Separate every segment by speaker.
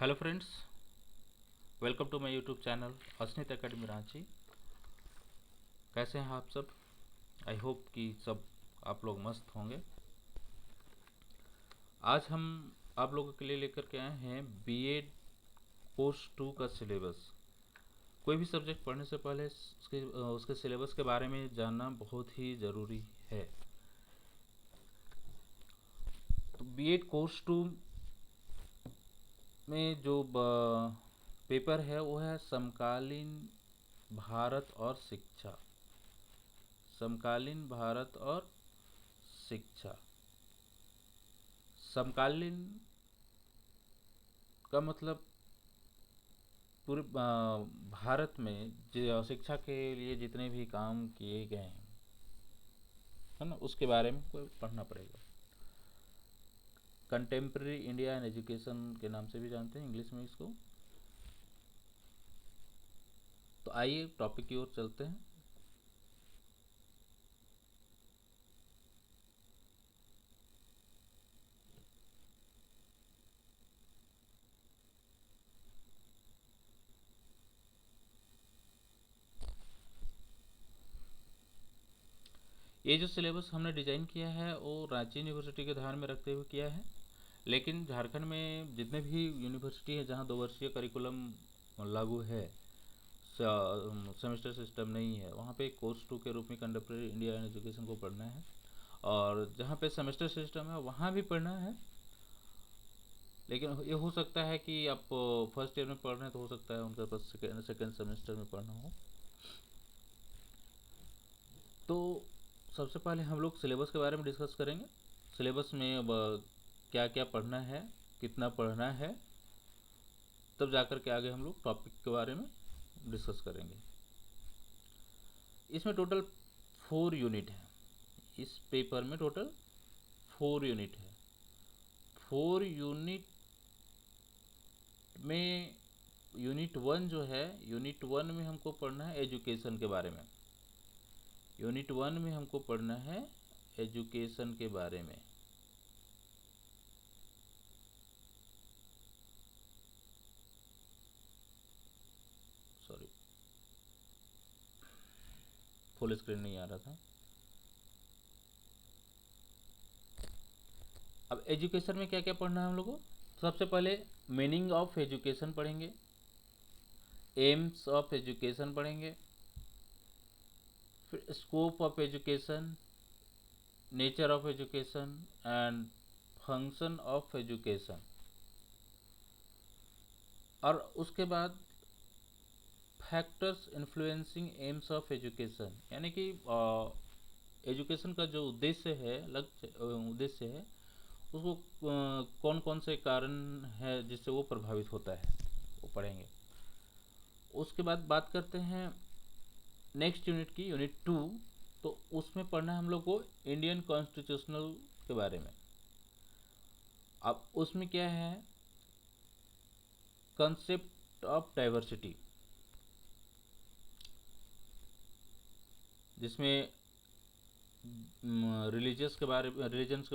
Speaker 1: Hello friends, welcome to my YouTube channel Asmit academy Ranchi. कैसे हैं आप सब? आई होप कि सब आप लोग मस्त होंगे। आज हम आप लोगों के लिए लेकर के आए हैं बीएड कोर्स 2 का सिलेबस। कोई भी सब्जेक्ट पढ़ने से पहले उसके सिलेबस के बारे में जानना बहुत ही ज़रूरी है। तो बीएड कोर्स 2 में जो पेपर है वो है समकालीन भारत और शिक्षा। समकालीन भारत और शिक्षा। समकालीन का मतलब पूरे भारत में जो शिक्षा के लिए जितने भी काम किए गए हैं, है ना, उसके बारे में कोई पढ़ना पड़ेगा। कंटेम्प्रेरी इंडिया एंड एजुकेशन के नाम से भी जानते हैं इंग्लिश में इसको। तो आइए टॉपिक की ओर चलते हैं। ये जो सिलेबस हमने डिज़ाइन किया है वो रांची यूनिवर्सिटी के ध्यान में रखते हुए किया है, लेकिन झारखंड में जितने भी यूनिवर्सिटी है जहाँ 2 वर्षीय करिकुलम लागू है, सेमेस्टर सिस्टम नहीं है, वहाँ पे कोर्स 2 के रूप में कंटेम्प्रेरी इंडिया एंड एजुकेशन को पढ़ना है। और जहाँ पे सेमेस्टर सिस्टम है वहाँ भी पढ़ना है, लेकिन ये हो सकता है कि आप फर्स्ट ईयर में पढ़ रहे हैं तो हो सकता है उनके पास सेकेंड सेमेस्टर में पढ़ना हो। तो सबसे पहले हम लोग सिलेबस के बारे में डिस्कस करेंगे। सिलेबस में अब क्या क्या पढ़ना है, कितना पढ़ना है, तब जाकर के आगे हम लोग टॉपिक के बारे में डिस्कस करेंगे। इसमें टोटल 4 यूनिट है। इस पेपर में टोटल 4 यूनिट है। 4 यूनिट में यूनिट 1 जो है, यूनिट 1 में हमको पढ़ना है एजुकेशन के बारे में। यूनिट 1 में हमको पढ़ना है एजुकेशन के बारे में। सॉरी, फुल स्क्रीन नहीं आ रहा था। अब एजुकेशन में क्या क्या पढ़ना है हम लोगों को? सबसे पहले मीनिंग ऑफ एजुकेशन पढ़ेंगे, एम्स ऑफ एजुकेशन पढ़ेंगे, फिर scope of education, nature of education and function of education. और उसके बाद factors influencing AIIMS of education, यानी कि एजुकेशन का जो उद्देश्य है, लक्ष्य उद्देश्य है, उसको कौन कौन से कारण है जिससे वो प्रभावित होता है, वो पढ़ेंगे। उसके बाद बात करते हैं नेक्स्ट यूनिट की, यूनिट 2। तो उसमें पढ़ना है हम लोग को इंडियन कॉन्स्टिट्यूशनल के बारे में। अब उसमें क्या है, कंसेप्ट ऑफ डाइवर्सिटी, जिसमें रिलीजन्स के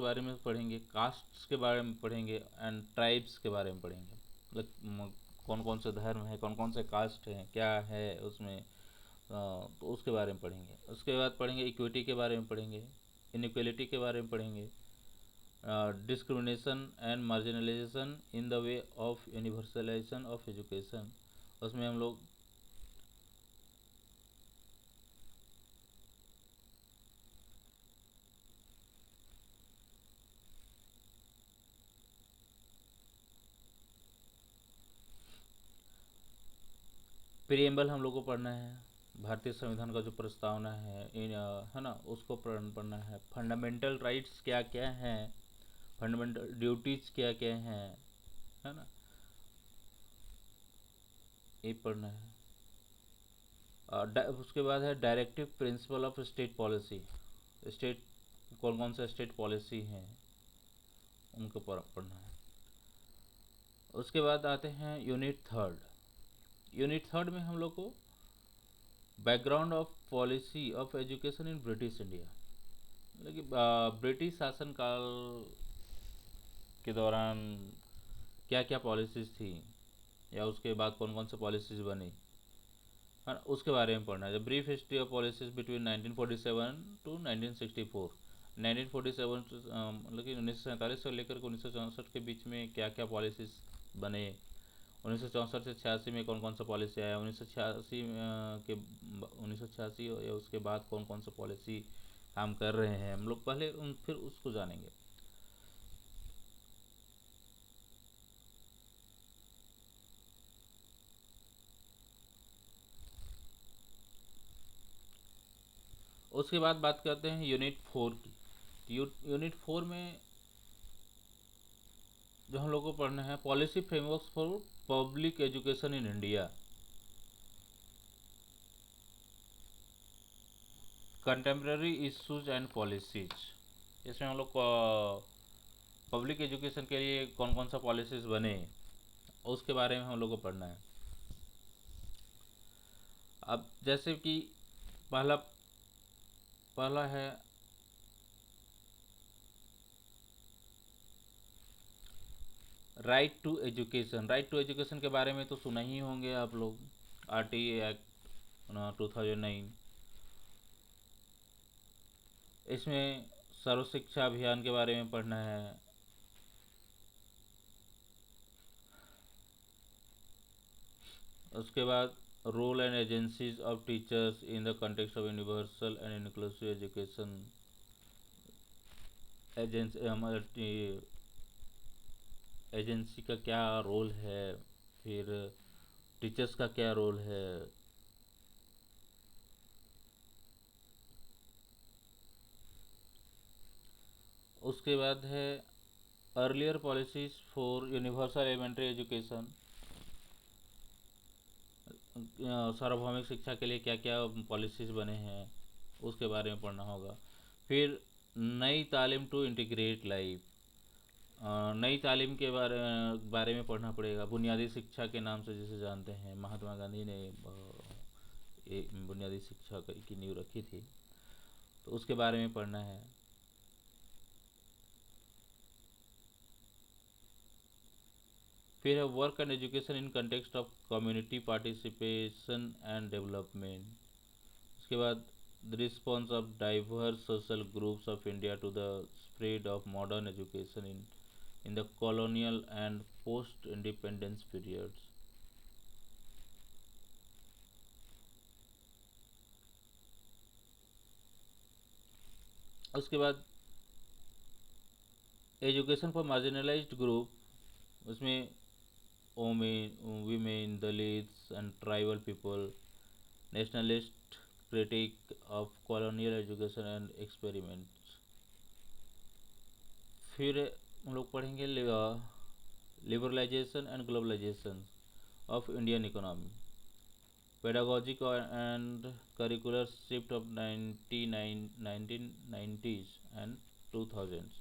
Speaker 1: बारे में पढ़ेंगे, कास्ट्स के बारे में पढ़ेंगे एंड ट्राइब्स के बारे में पढ़ेंगे। मतलब कौन कौन से धर्म है, कौन कौन से कास्ट हैं, क्या है उसमें, तो उसके बारे में पढ़ेंगे। उसके बाद पढ़ेंगे इक्विटी के बारे में पढ़ेंगे, इनइक्वलिटी के बारे में पढ़ेंगे, discrimination and marginalisation in the way of universalization of education. उसमें हम लोग प्रिएम्बल हम लोग को पढ़ना है, भारतीय संविधान का जो प्रस्तावना है है ना, उसको पढ़ना है। फंडामेंटल राइट्स क्या क्या हैं, फंडामेंटल ड्यूटीज क्या क्या हैं, है ना, ये पढ़ना है। उसके बाद है directive principle of state policy. State कौन कौन से स्टेट पॉलिसी हैं उनको पढ़ना है। उसके बाद आते हैं यूनिट 3। यूनिट 3 में हम लोग को background of policy of education in British India, मतलब कि ब्रिटिश शासनकाल के दौरान क्या क्या पॉलिसीज थी, या उसके बाद कौन कौन से पॉलिसीज बनी, है ना, उसके बारे में पढ़ना है। Brief history of policies between 1947 to 1964। 1947 मतलब कि 1947 से लेकर के 1964 के बीच में क्या क्या पॉलिसीज बने, 1964 से 86 में कौन कौन सा पॉलिसी आया, 1986 के 1986 या उसके बाद कौन कौन सा पॉलिसी काम कर रहे हैं हम लोग, पहले फिर उसको जानेंगे। उसके बाद बात करते हैं यूनिट 4 की। यूनिट 4 में जो हम लोग को पढ़ना है, policy frameworks for public education in India, contemporary issues and policies. इसमें हम लोग पब्लिक एजुकेशन के लिए कौन कौन सा पॉलिसीज बने उसके बारे में हम लोग को पढ़ना है। अब जैसे कि पहला पहला है right to education. Right to education के बारे में तो सुना ही होंगे आप लोग, RTA एक्ट 2009। इसमें सर्व शिक्षा अभियान के बारे में पढ़ना है। उसके बाद role and agencies of teachers in the context of universal and inclusive education. Agency agency का क्या रोल है, फिर टीचर्स का क्या रोल है। उसके बाद है earlier policies for universal elementary education. सार्वभौमिक शिक्षा के लिए क्या क्या पॉलिसीज बने हैं उसके बारे में पढ़ना होगा। फिर नई तालीम टू इंटीग्रेट लाइफ, नई तालीम के बारे में पढ़ना पड़ेगा। बुनियादी शिक्षा के नाम से जिसे जानते हैं, महात्मा गांधी ने बुनियादी शिक्षा की नींव रखी थी, तो उसके बारे में पढ़ना है। फिर है work and education in context of community participation and development. उसके बाद the response of diverse social groups of India to the spread of modern education in the colonial and post independence periods. उसके बाद education for marginalised group, उसमें women, women, Dalits and tribal people, nationalist critique of colonial education and experiments. फिर हम लोग पढ़ेंगे liberalisation and globalisation of Indian economy, pedagogic and curricular shift of 1990s and 2000s,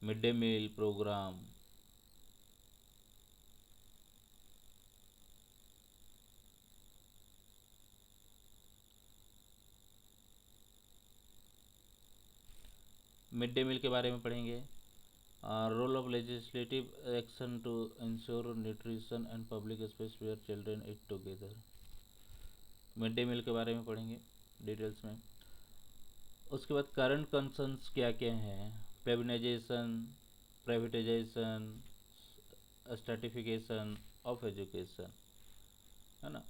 Speaker 1: mid day meal programme. Mid day meal के बारे में पढ़ेंगे। Role of legislative action to ensure nutrition and public space where children eat together. Mid day meal के बारे में पढ़ेंगे details में। उसके बाद करंट कंसर्न्स क्या क्या हैं, प्रिविलेजेशन, प्राइवेटाइजेशन, स्ट्रेटिफिकेशन ऑफ एजुकेशन, है ना।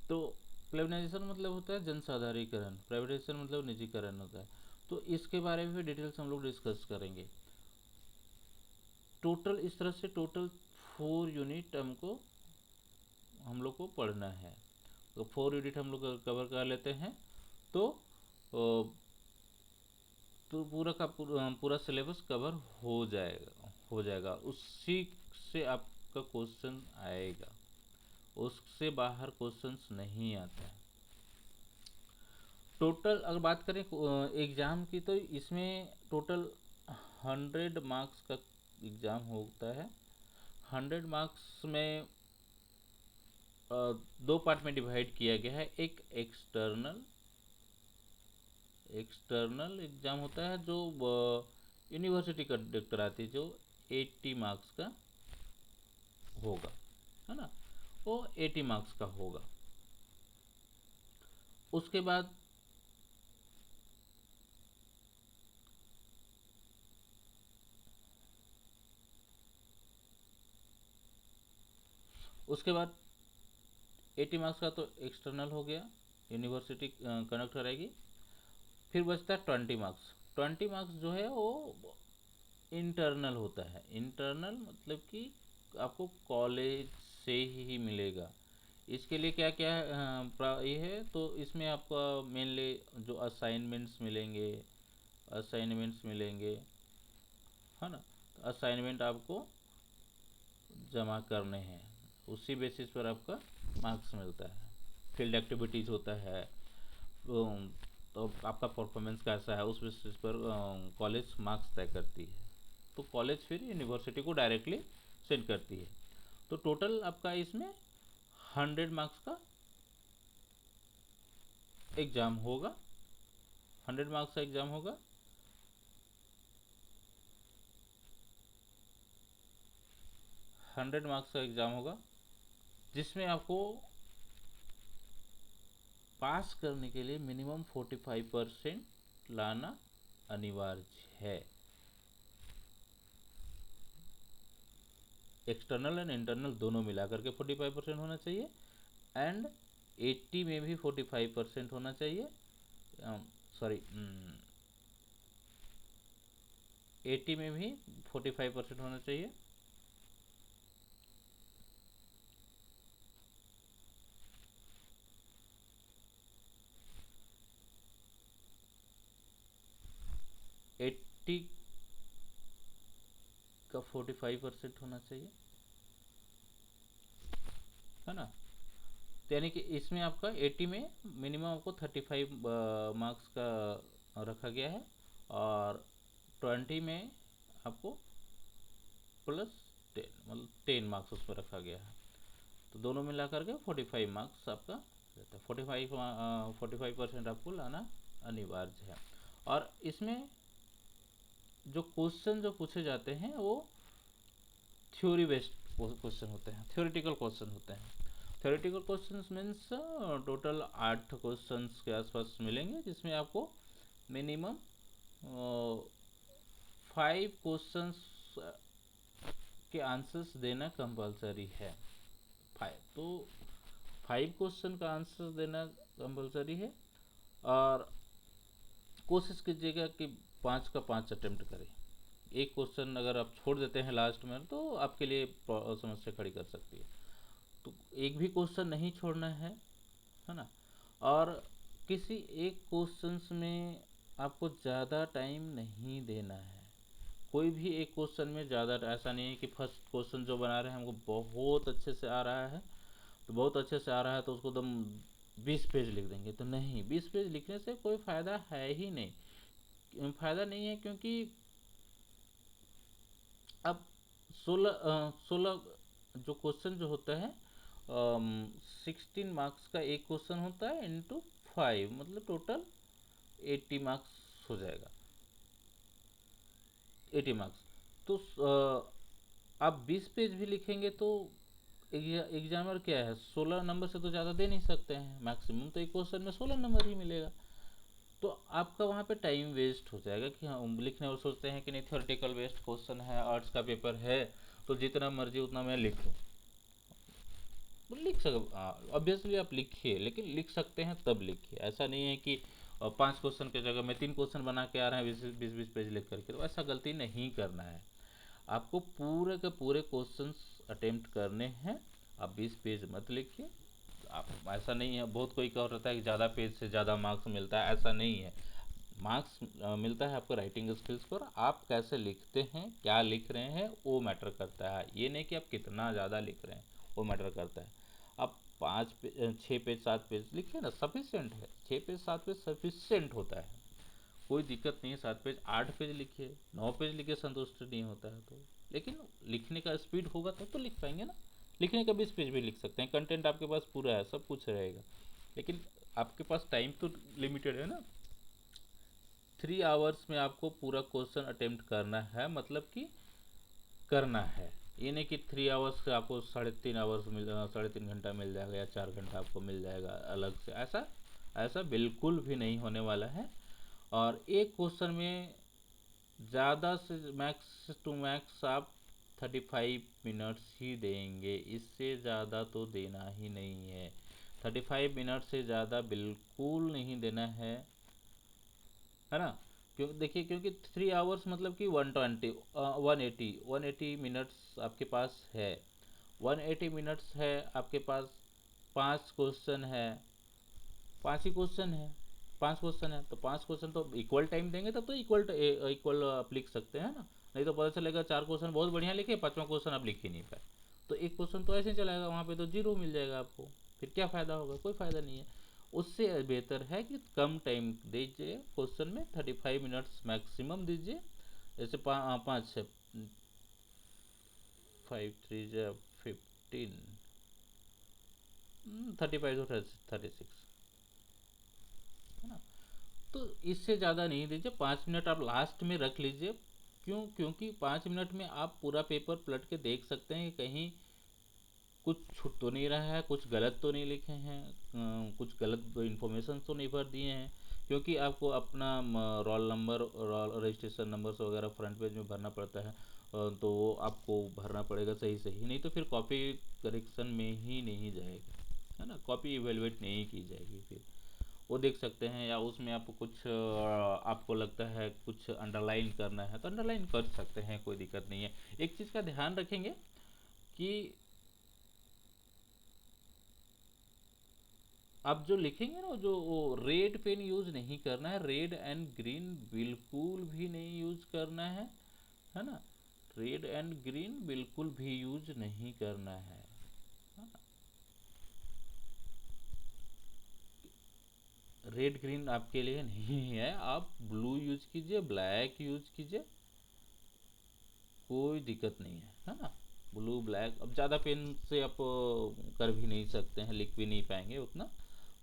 Speaker 1: तो प्रिविलेजेशन मतलब होता है जनसाधारीकरण, प्राइवेटाइजेशन मतलब निजीकरण होता है। तो इसके बारे में भी डिटेल्स हम लोग डिस्कस करेंगे। टोटल इस तरह से टोटल 4 यूनिट हम लोग को पढ़ना है। तो 4 यूनिट हम लोग कवर कर लेते हैं तो पूरा का पूरा सिलेबस कवर हो जाएगा। उसी से आपका क्वेश्चन आएगा, उससे बाहर क्वेश्चंस नहीं आता है। टोटल अगर बात करें एग्ज़ाम की, तो इसमें टोटल 100 मार्क्स का एग्ज़ाम होता है। 100 मार्क्स में दो पार्ट में डिवाइड किया गया है। एक एक्सटर्नल एग्ज़ाम होता है जो यूनिवर्सिटी कंडक्ट कराती है, जो 80 मार्क्स का होगा, है ना। वो 80 मार्क्स का होगा। उसके बाद उसके बाद 80 मार्क्स का तो एक्सटर्नल हो गया, यूनिवर्सिटी कंडक्ट कराएगी। फिर बचता है 20 मार्क्स। 20 मार्क्स जो है वो इंटरनल होता है। इंटरनल मतलब कि आपको कॉलेज से ही मिलेगा। इसके लिए क्या क्या ये है, तो इसमें आपका मेनली जो असाइनमेंट्स मिलेंगे, है ना। तो असाइनमेंट आपको जमा करने हैं, उसी बेसिस पर आपका मार्क्स मिलता है। फील्ड एक्टिविटीज़ होता है, तो आपका परफॉर्मेंस कैसा है उस बेसिस पर कॉलेज मार्क्स तय करती है। तो कॉलेज फिर यूनिवर्सिटी को डायरेक्टली सेंड करती है। तो टोटल आपका इसमें 100 मार्क्स का एग्ज़ाम होगा। 100 मार्क्स का एग्ज़ाम होगा। 100 मार्क्स का एग्ज़ाम होगा जिसमें आपको पास करने के लिए मिनिमम 45% लाना अनिवार्य है। एक्सटर्नल एंड इंटरनल दोनों मिलाकर के 45% होना चाहिए, एंड 80 में भी 45% होना चाहिए। सॉरी 80 में भी 45% होना चाहिए। एट्टी का 45% होना चाहिए, है ना। तो यानी कि इसमें आपका 80 में मिनिमम आपको 35 मार्क्स का रखा गया है, और 20 में आपको प्लस 10 मतलब 10 मार्क्स उसमें रखा गया है। तो दोनों मिला करके 45 मार्क्स आपका रहता है। 45% आपको लाना अनिवार्य है। और इसमें जो क्वेश्चन जो पूछे जाते हैं वो थ्योरी बेस्ड क्वेश्चन होते हैं, थ्योरेटिकल क्वेश्चन होते हैं। Theoretical questions means total 8 questions के आसपास मिलेंगे, जिसमें आपको मिनिमम 5 क्वेश्चंस के आंसर्स देना कंपलसरी है। तो 5 क्वेश्चन का आंसर देना कंपलसरी है, और कोशिश कीजिएगा कि 5 का 5 अटेम्प्ट करें। एक क्वेश्चन अगर आप छोड़ देते हैं लास्ट में तो आपके लिए समस्या खड़ी कर सकती है। तो एक भी क्वेश्चन नहीं छोड़ना है ना। और किसी एक क्वेश्चंस में आपको ज़्यादा टाइम नहीं देना है। कोई भी एक क्वेश्चन में ज़्यादा, ऐसा नहीं है कि फर्स्ट क्वेश्चन जो बना रहे हैं हमको बहुत अच्छे से आ रहा है, तो बहुत अच्छे से आ रहा है तो उसको एकदम 20 पेज लिख देंगे, तो नहीं, 20 पेज लिखने से कोई फ़ायदा है ही नहीं। फ़ायदा नहीं है, क्योंकि अब 16 जो क्वेश्चन जो होता है 16 मार्क्स का एक क्वेश्चन होता है इंटू 5, मतलब टोटल 80 मार्क्स हो जाएगा। 80 मार्क्स तो आप 20 पेज भी लिखेंगे तो एग्जामर क्या है, 16 नंबर से तो ज़्यादा दे नहीं सकते हैं, मैक्सिमम तो एक क्वेश्चन में 16 नंबर ही मिलेगा। तो आपका वहाँ पे टाइम वेस्ट हो जाएगा कि हाँ लिखने, और सोचते हैं कि नहीं थ्योरेटिकल बेस्ड क्वेश्चन है, आर्ट्स का पेपर है, तो जितना मर्जी उतना मैं लिख लूँ। तो लिख सक ऑब्वियसली आप लिखिए, लेकिन लिख सकते हैं तब लिखिए। ऐसा नहीं है कि 5 क्वेश्चन की जगह में 3 क्वेश्चन बना के आ रहे हैं 20-20 पेज लिख करके, तो ऐसा गलती नहीं करना है। आपको पूरे के पूरे क्वेश्चंस अटेम्प्ट करने हैं। आप 20 पेज मत लिखिए। आप ऐसा नहीं है, बहुत कोई कह रहता है कि ज़्यादा पेज से ज़्यादा मार्क्स मिलता है, ऐसा नहीं है। मार्क्स मिलता है आपको राइटिंग स्किल्स पर, आप कैसे लिखते हैं, क्या लिख रहे हैं, वो मैटर करता है। ये नहीं कि आप कितना ज़्यादा लिख रहे हैं, वो मैटर करता है। आप 6 पेज 7 पेज लिखिए ना, सफिशिएंट है। 6 पेज 7 पेज सफिशिएंट होता है, कोई दिक्कत नहीं है। 7 पेज 8 पेज लिखिए, 9 पेज लिखिए, संतुष्ट नहीं होता है तो, लेकिन लिखने का स्पीड होगा तब तो लिख पाएंगे ना। लिखने का 20 पेज भी लिख सकते हैं, कंटेंट आपके पास पूरा है, सब कुछ रहेगा, लेकिन आपके पास टाइम तो लिमिटेड है ना। 3 आवर्स में आपको पूरा क्वेश्चन अटेम्प्ट करना है, मतलब कि करना है। ये नहीं कि 3 आवर्स से आपको 3.5 आवर्स मिल 3.5 घंटा मिल जाएगा या 4 घंटा आपको मिल जाएगा अलग से, ऐसा ऐसा बिल्कुल भी नहीं होने वाला है। और एक क्वेश्चन में ज़्यादा से मैक्स टू मैक्स आप 35 मिनट्स ही देंगे, इससे ज़्यादा तो देना ही नहीं है। 35 मिनट से ज़्यादा बिल्कुल नहीं देना है ना। क्यों देखिए, क्योंकि 3 आवर्स मतलब कि 180 मिनट्स आपके पास है। 180 मिनट्स है आपके पास, 5 क्वेश्चन है, 5 ही क्वेश्चन है, 5 क्वेश्चन है तो 5 क्वेश्चन तो इक्वल टाइम देंगे, तब तो इक्वल इक्वल आप लिख सकते हैं ना। नहीं तो पता चलेगा 4 क्वेश्चन बहुत बढ़िया लिखे, 5वां क्वेश्चन आप लिख ही नहीं पाए, तो एक क्वेश्चन तो ऐसे ही चलाएगा, वहाँ पे तो जीरो मिल जाएगा आपको। फिर क्या फ़ायदा होगा, कोई फ़ायदा नहीं है। उससे बेहतर है कि कम टाइम दीजिए क्वेश्चन में, 35 मिनट्स मैक्सिमम दीजिए। जैसे 5 से 5 3 15, 35 to 36 है ना। तो इससे ज़्यादा नहीं दीजिए, 5 मिनट आप लास्ट में रख लीजिए। क्यों, क्योंकि 5 मिनट में आप पूरा पेपर पलट के देख सकते हैं कि कहीं कुछ छूट तो नहीं रहा है, कुछ गलत तो नहीं लिखे हैं, कुछ गलत इन्फॉर्मेशन तो नहीं भर दिए हैं। क्योंकि आपको अपना roll number, roll registration numbers वगैरह फ्रंट पेज में भरना पड़ता है, तो वो आपको भरना पड़ेगा सही सही, नहीं तो फिर कॉपी करेक्शन में ही नहीं जाएगा, है ना। कॉपी इवेलुएट नहीं की जाएगी फिर, वो देख सकते हैं। या उसमें आपको कुछ आपको लगता है कुछ अंडरलाइन करना है तो अंडरलाइन कर सकते हैं, कोई दिक्कत नहीं है। एक चीज़ का ध्यान रखेंगे कि आप जो लिखेंगे ना, जो वो रेड पेन यूज नहीं करना है, रेड एंड ग्रीन बिल्कुल भी नहीं यूज करना है ना। रेड एंड ग्रीन बिल्कुल भी यूज नहीं करना है ना? रेड ग्रीन आपके लिए नहीं है, आप ब्लू यूज कीजिए, ब्लैक यूज कीजिए, कोई दिक्कत नहीं है ना। ब्लू ब्लैक, अब ज़्यादा पेन से आप कर भी नहीं सकते हैं, लिख भी नहीं पाएंगे उतना,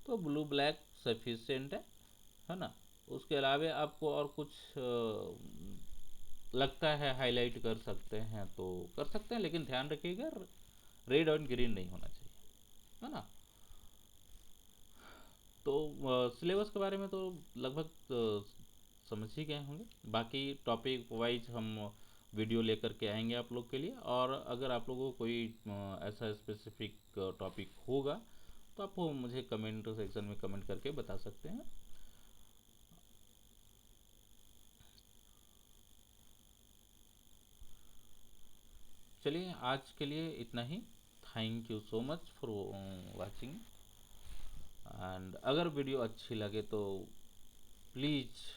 Speaker 1: तो ब्लू ब्लैक सफिशिएंट है ना। उसके अलावा आपको और कुछ लगता है हाईलाइट कर सकते हैं तो कर सकते हैं, लेकिन ध्यान रखिएगा रेड और ग्रीन नहीं होना चाहिए, है ना। तो सिलेबस के बारे में तो लगभग समझ ही गए होंगे। बाकी टॉपिक वाइज हम वीडियो लेकर के आएंगे आप लोग के लिए, और अगर आप लोगों को कोई ऐसा स्पेसिफिक टॉपिक होगा तो आप वो मुझे कमेंट सेक्शन में कमेंट करके बता सकते हैं। चलिए आज के लिए इतना ही। Thank you so much for watching. And अगर वीडियो अच्छी लगे तो प्लीज़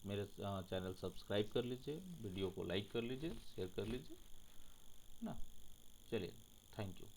Speaker 1: मेरे चैनल सब्सक्राइब कर लीजिए, वीडियो को लाइक कर लीजिए, शेयर कर लीजिए ना। चलिए, थैंक यू।